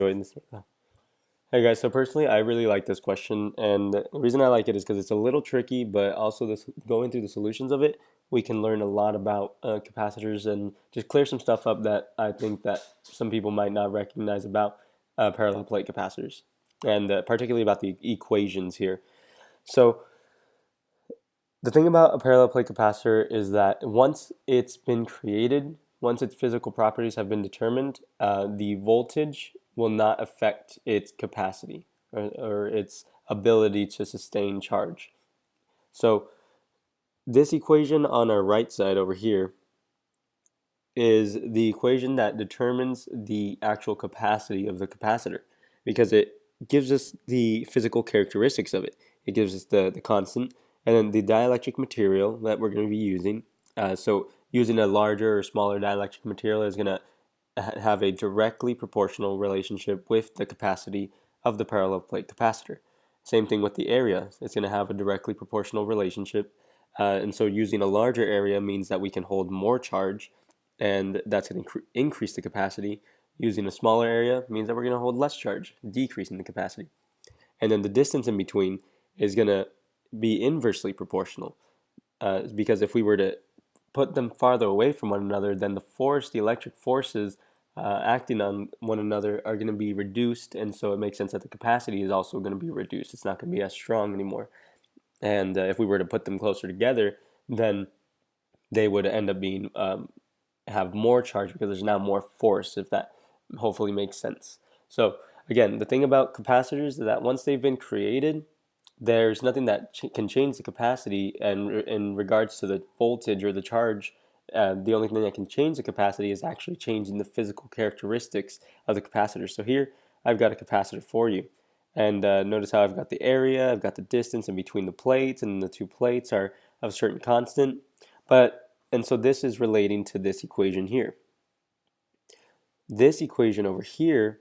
enjoying this. Hey guys, so personally, I really like this question, and the reason I like it is because it's a little tricky, but also this going through the solutions of it, we can learn a lot about capacitors and just clear some stuff up that I think that some people might not recognize about parallel plate capacitors, and particularly about the equations here. So the thing about a parallel plate capacitor is that once it's been created, once its physical properties have been determined, the voltage will not affect its capacity or its ability to sustain charge. So this equation on our right side over here is the equation that determines the actual capacity of the capacitor because it gives us the physical characteristics of it. It gives us the constant and then the dielectric material that we're going to be using. So using a larger or smaller dielectric material is going to have a directly proportional relationship with the capacity of the parallel plate capacitor. Same thing with the area. It's going to have a directly proportional relationship. And so using a larger area means that we can hold more charge, and that's going to increase the capacity. Using a smaller area means that we're going to hold less charge, decreasing the capacity. And then the distance in between is going to be inversely proportional, because if we were to put them farther away from one another, then the electric forces acting on one another are going to be reduced, and so it makes sense that the capacity is also going to be reduced. It's not going to be as strong anymore. And if we were to put them closer together, then they would end up being have more charge because there's now more force, if that hopefully makes sense. So again, the thing about capacitors is that once they've been created, there's nothing that can change the capacity, and in regards to the voltage or the charge, the only thing that can change the capacity is actually changing the physical characteristics of the capacitor. So here I've got a capacitor for you, and notice how I've got the area, I've got the distance in between the plates, and the two plates are of a certain constant. And so this is relating to this equation here. This equation over here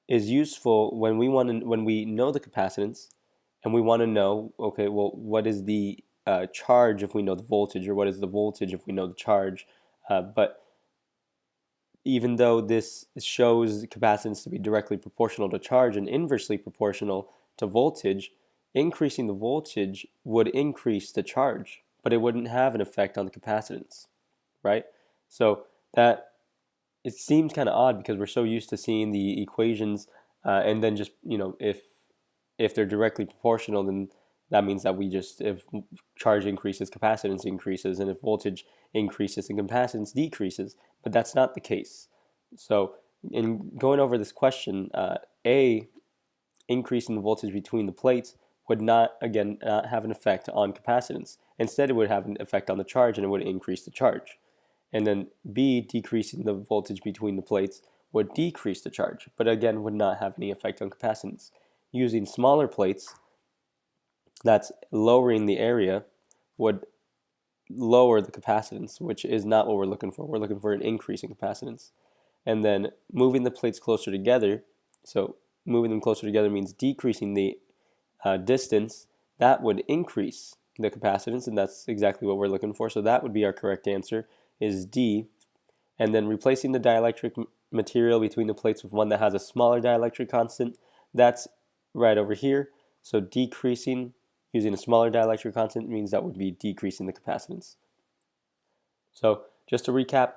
is useful when we know the capacitance, and we want to know, okay, well, what is the charge if we know the voltage, or what is the voltage if we know the charge? But even though this shows capacitance to be directly proportional to charge and inversely proportional to voltage, increasing the voltage would increase the charge, but it wouldn't have an effect on the capacitance, right? So that it seems kind of odd because we're so used to seeing the equations, and then just, if they're directly proportional, then that means that if charge increases, capacitance increases, and if voltage increases, then capacitance decreases. But that's not the case. So in going over this question, A, increasing the voltage between the plates would not have an effect on capacitance. Instead, it would have an effect on the charge, and it would increase the charge. And then B, decreasing the voltage between the plates would decrease the charge, but again would not have any effect on capacitance. Using smaller plates, that's lowering the area, would lower the capacitance, which is not what we're looking for. We're looking for an increase in capacitance. And then moving the plates closer together, so moving them closer together means decreasing the distance. That would increase the capacitance, and that's exactly what we're looking for. So that would be our correct answer, is D. And then replacing the dielectric material between the plates with one that has a smaller dielectric constant, that's right over here. So decreasing using a smaller dielectric constant means that would be decreasing the capacitance. So just to recap,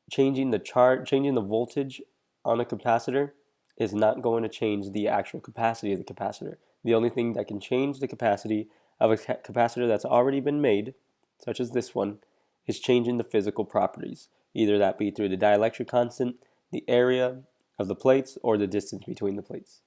changing the voltage on a capacitor is not going to change the actual capacity of the capacitor. The only thing that can change the capacity of a capacitor that's already been made, such as this one, is changing the physical properties, either that be through the dielectric constant, the area of the plates, or the distance between the plates.